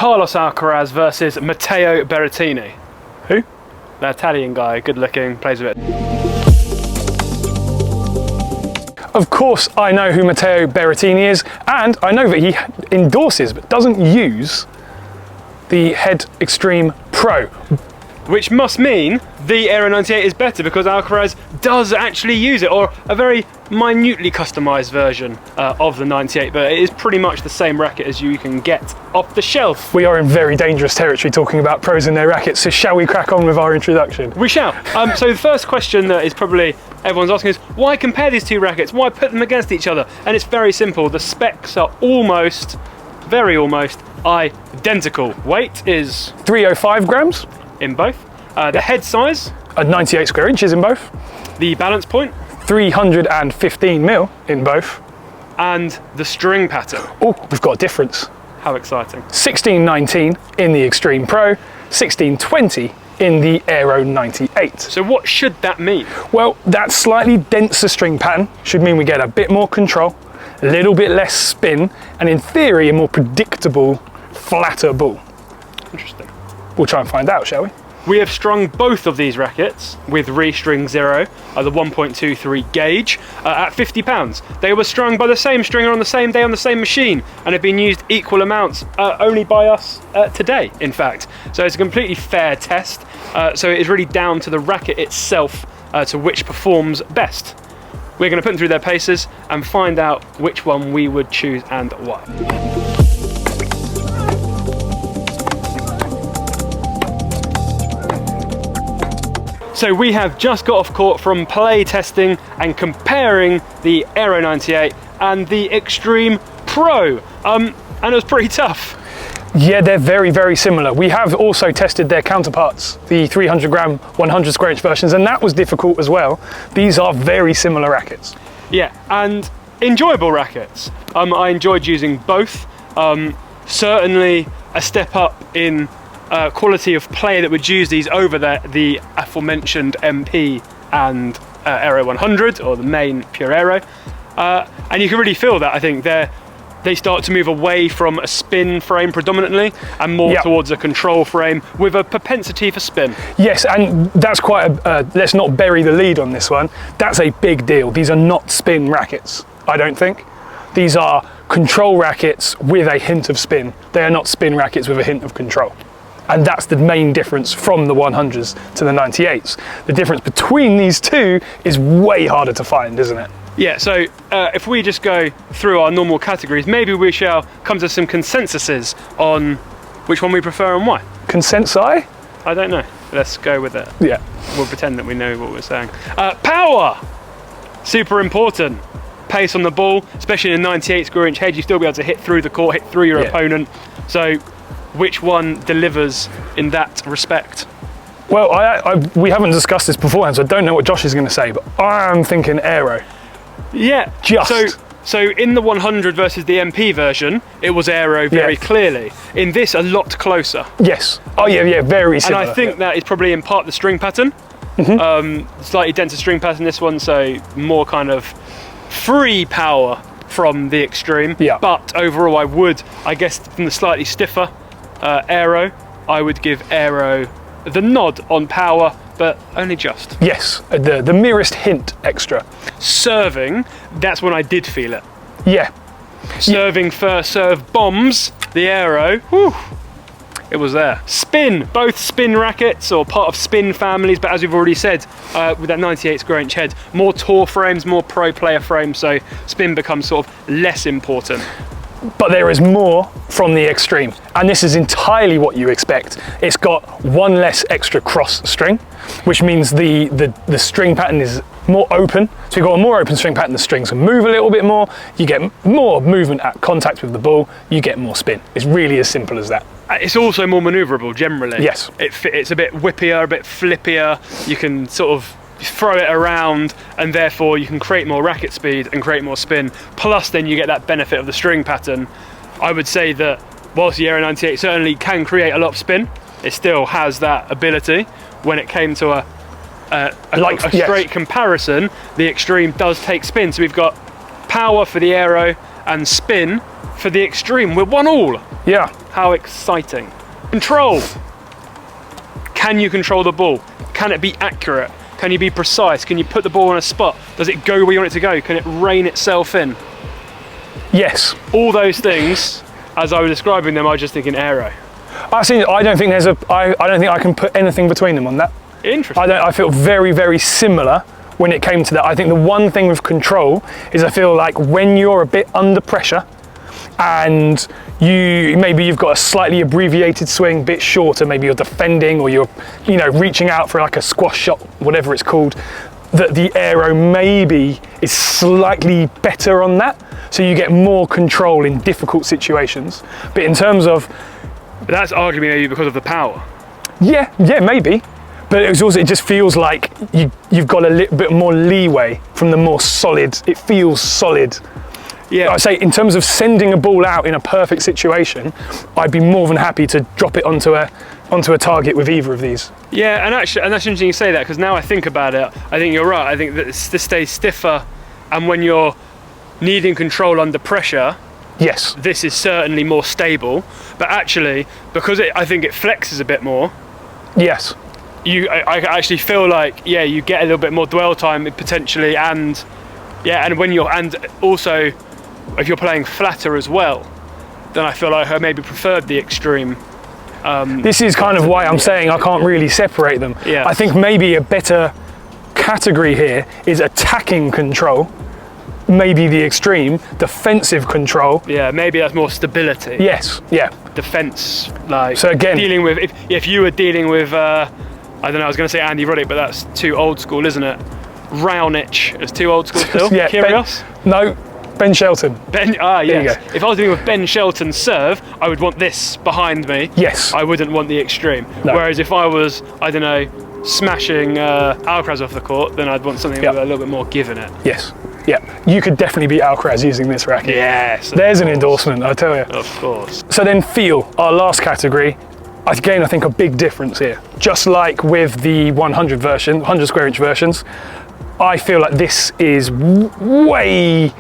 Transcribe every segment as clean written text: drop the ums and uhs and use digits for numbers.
Carlos Alcaraz versus Matteo Berrettini. Who? The Italian guy, good looking, plays a bit. Of course, I know who Matteo Berrettini is, and I know that he endorses but doesn't use the Head Extreme Pro. Which must mean the Aero 98 is better because Alcaraz does actually use it, or a very minutely customized version of the 98, but it is pretty much the same racket as you can get off the shelf. We are in very dangerous territory talking about pros and their rackets, so shall we crack on with our introduction? We shall. So the first question that is probably everyone's asking is, why compare these two rackets? Why put them against each other? And it's very simple. The specs are almost, very almost, identical. Weight is 305 grams in both. The head size, 98 square inches in both. the balance point, 315 mil in both. and the string pattern. Oh, we've got a difference. How exciting. 1619 in the Extreme Pro, 1620 in the Aero 98. So what should that mean? Well, that slightly denser string pattern should mean we get a bit more control, a little bit less spin, and in theory, a more predictable, flatter ball. Interesting. We'll try and find out, shall we? We have strung both of these rackets with Restring Zero, the 1.23 gauge, at £50. They were strung by the same stringer on the same day on the same machine, and have been used equal amounts only by us today, in fact. So it's a completely fair test. So it is really down to the racket itself to which performs best. We're going to put them through their paces and find out which one we would choose and why. So we have just got off court from play testing and comparing the Aero 98 and the Extreme Pro, and it was pretty tough. Yeah, they're very, very similar. We have also tested their counterparts, the 300 gram, 100 square inch versions, and that was difficult as well. These are very similar rackets. Yeah, and enjoyable rackets. I enjoyed using both. Certainly a step up in quality of play that would use these over the aforementioned MP and Aero 100, or the main pure Aero. And you can really feel that. I think they start to move away from a spin frame predominantly and more towards a control frame with a propensity for spin. Yes, and that's quite let's not bury the lead on this one. That's a big deal. These are not spin rackets, I don't think. These are control rackets with a hint of spin. They are not spin rackets with a hint of control. And that's the main difference from the 100s to the 98s. The difference between these two is way harder to find, isn't it? Yeah, so if we just go through our normal categories, maybe we shall come to some consensuses on which one we prefer and why. Consensi? I don't know. Let's go with it. Yeah. We'll pretend that we know what we're saying. Power! Super important. Pace on the ball, especially in a 98 square inch head, you still be able to hit through the court, hit through your opponent. So which one delivers in that respect? Well, we haven't discussed this beforehand, so I don't know what Josh is going to say, but I'm thinking Aero. Yeah. So in the 100 versus the MP version, it was Aero very clearly. In this, a lot closer. Yes. Oh yeah, very similar. And I think that is probably in part the string pattern. Slightly denser string pattern, this one, so more kind of free power from the Extreme. Yeah. But overall, I guess from the slightly stiffer Aero, I would give Aero the nod on power, but only just. Yes, the merest hint extra. Serving, that's when I did feel it. Yeah. Serving first serve bombs, the Aero, whew, it was there. Spin, both spin rackets or part of spin families, but as we've already said, with that 98 square inch head, more tour frames, more pro player frames, so spin becomes sort of less important. But there is more from the Extreme, and this is entirely what you expect. It's got one less extra cross string, which means the string pattern is more open. So you've got a more open string pattern, the strings can move a little bit more, you get more movement at contact with the ball, you get more spin. It's really as simple as that. It's also more manoeuvrable generally. Yes. It's a bit whippier, a bit flippier, you can sort of throw it around, and therefore you can create more racket speed and create more spin, plus then you get that benefit of the string pattern. I would say that whilst the Aero 98 certainly can create a lot of spin, it still has that ability. When it came to a straight comparison, the Extreme does take spin. So we've got power for the Aero and spin for the Extreme. We're 1-1. Yeah. How exciting. Control. Can you control the ball? Can it be accurate? Can you be precise? Can you put the ball on a spot? Does it go where you want it to go? Can it rein itself in? Yes. All those things, as I was describing them, I was just thinking aero. I don't think I can put anything between them on that. Interesting. I feel very, very similar when it came to that. I think the one thing with control is I feel like when you're a bit under pressure and you've got a slightly abbreviated swing, bit shorter, maybe you're defending or you're reaching out for like a squash shot, whatever it's called, that the aero maybe is slightly better on that, so you get more control in difficult situations. But in terms of that's arguably maybe because of the power. Yeah, maybe. But it just feels like you've got a little bit more leeway from the more solid. It feels solid. Yeah. I say in terms of sending a ball out in a perfect situation, I'd be more than happy to drop it onto a target with either of these. Yeah, and that's interesting you say that, because now I think about it, I think you're right. I think that this stays stiffer, and when you're needing control under pressure, yes, this is certainly more stable. But actually, because I think it flexes a bit more. Yes. I actually feel like, yeah, you get a little bit more dwell time potentially, and also if you're playing flatter as well, then I feel like I maybe preferred the Extreme. This is kind of why I'm saying I can't really separate them. Yeah. I think maybe a better category here is attacking control, maybe the Extreme, defensive control. Yeah, maybe that's more stability. Yes, yeah. Defense, like, so again, dealing with, if you were dealing with, I don't know, I was going to say Andy Roddick, but that's too old school, isn't it? Raonic is too old school still. Yeah, Kyrgios? Ben Shelton. Yes. If I was dealing with Ben Shelton's serve, I would want this behind me. Yes. I wouldn't want the Extreme. No. Whereas if I was, I don't know, smashing Alcaraz off the court, then I'd want something with a little bit more give in it. Yes. Yeah, you could definitely beat Alcaraz using this racket. Yes. There's an endorsement, I tell you. Of course. So then feel, our last category. Again, I think a big difference here. Just like with the 100 square inch versions, I feel like this is way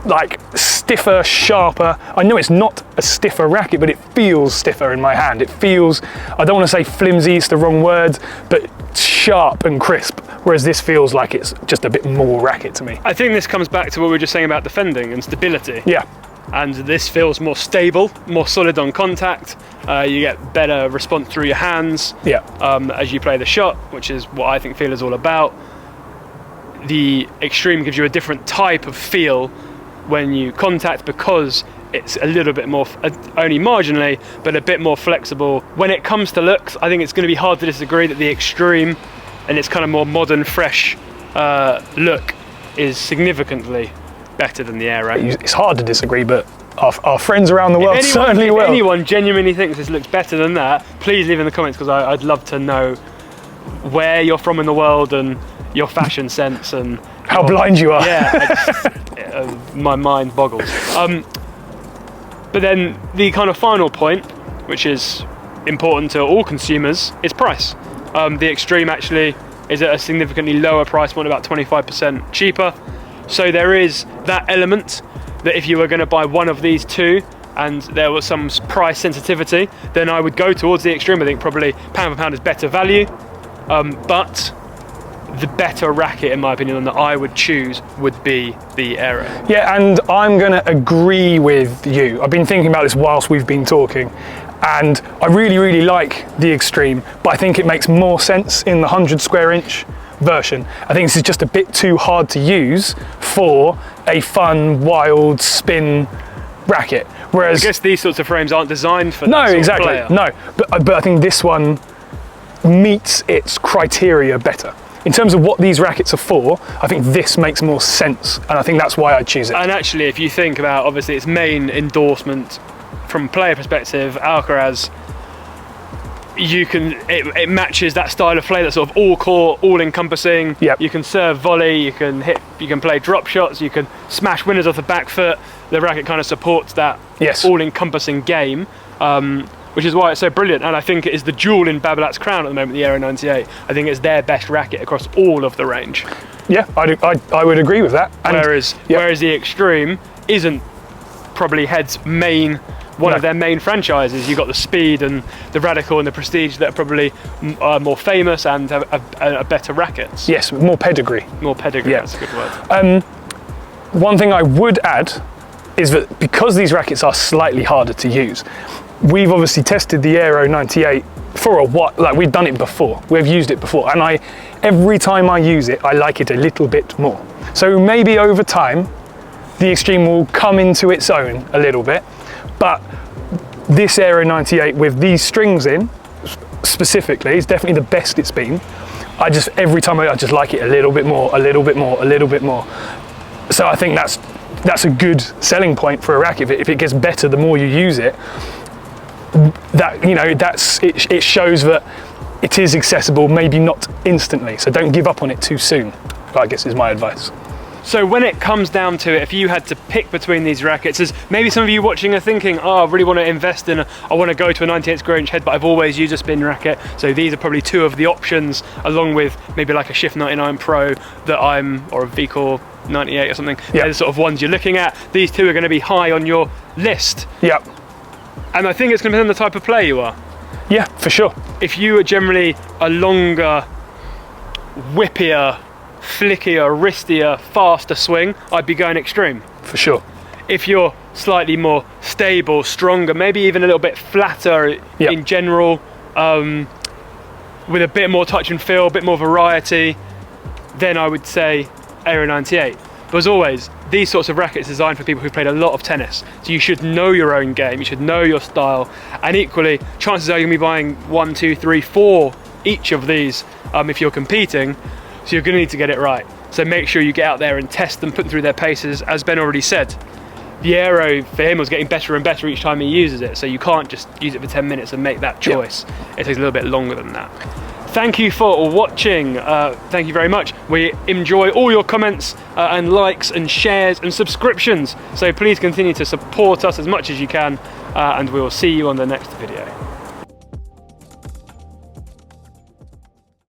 like stiffer, sharper. I know it's not a stiffer racket, but it feels stiffer in my hand. It feels, I don't want to say flimsy, it's the wrong word, but sharp and crisp. Whereas this feels like it's just a bit more racket to me. I think this comes back to what we were just saying about defending and stability. Yeah. And this feels more stable, more solid on contact. You get better response through your hands as you play the shot, which is what I think feel is all about. The Extreme gives you a different type of feel when you contact, because it's a little bit more, only marginally, but a bit more flexible. When it comes to looks, I think it's going to be hard to disagree that the Extreme and its kind of more modern, fresh look is significantly better than the Aero. It's hard to disagree, but our friends around the world certainly will. If anyone genuinely thinks this looks better than that, please leave in the comments, because I'd love to know where you're from in the world and your fashion sense and how blind you are. Yeah, my mind boggles. But then the kind of final point, which is important to all consumers, is price. The Extreme actually is at a significantly lower price point, about 25% cheaper. So there is that element that if you were going to buy one of these two and there was some price sensitivity, then I would go towards the Extreme. I think probably pound for pound is better value, but the better racket, in my opinion, that I would choose would be the Aero. Yeah, and I'm going to agree with you. I've been thinking about this whilst we've been talking, and I really, really like the Extreme, but I think it makes more sense in the 100 square inch version. I think this is just a bit too hard to use for a fun, wild spin racket. Whereas I guess these sorts of frames aren't designed for that no, sort exactly, of player. No, but I think this one meets its criteria better. In terms of what these rackets are for, I think this makes more sense, and I think that's why I'd choose it. And actually, if you think about, obviously, its main endorsement from a player perspective, Alcaraz, it matches that style of play, that's sort of all court, all encompassing. Yep. You can serve volley, you can hit, you can play drop shots, you can smash winners off the back foot. The racket kind of supports that all encompassing game. Which is why it's so brilliant, and I think it is the jewel in Babolat's crown at the moment, the Aero 98. I think it's their best racket across all of the range. Yeah, I would agree with that. And whereas the Extreme isn't probably Head's one of their main franchises. You've got the Speed and the Radical and the Prestige that are probably more famous and have a better rackets. Yes, more pedigree. More pedigree, Yeah. that's a good word. One thing I would add is that because these rackets are slightly harder to use, we've obviously tested the Aero 98 for a while. Like, we've done it before, we've used it before, and every time I use it, I like it a little bit more. So maybe over time, the Extreme will come into its own a little bit, but this Aero 98 with these strings in, specifically, is definitely the best it's been. Every time I just like it a little bit more, a little bit more, a little bit more. So I think that's a good selling point for a racket. If it gets better the more you use it, it shows that it is accessible, maybe not instantly. So don't give up on it too soon, I guess is my advice. So when it comes down to it, if you had to pick between these rackets, as maybe some of you watching are thinking, oh, I really want to invest in, I want to go to a 98 square inch head, but I've always used a spin racket. So these are probably two of the options, along with maybe like a Shift 99 Pro or a VCore 98 or something. Yeah. They're the sort of ones you're looking at. These two are going to be high on your list. Yeah. And I think it's going to depend on the type of player you are. Yeah, for sure. If you are generally a longer, whippier, flickier, wristier, faster swing, I'd be going Extreme. For sure. If you're slightly more stable, stronger, maybe even a little bit flatter in general, with a bit more touch and feel, a bit more variety, then I would say Aero 98. But as always, these sorts of rackets are designed for people who've played a lot of tennis. So you should know your own game, you should know your style, and equally, chances are you're going to be buying 1, 2, 3, 4 each of these if you're competing. So you're going to need to get it right. So make sure you get out there and test them, put them through their paces. As Ben already said, the Aero for him was getting better and better each time he uses it. So you can't just use it for 10 minutes and make that choice. It takes a little bit longer than that. Thank you for watching. Thank you very much. We enjoy all your comments and likes and shares and subscriptions. So please continue to support us as much as you can, and we will see you on the next video.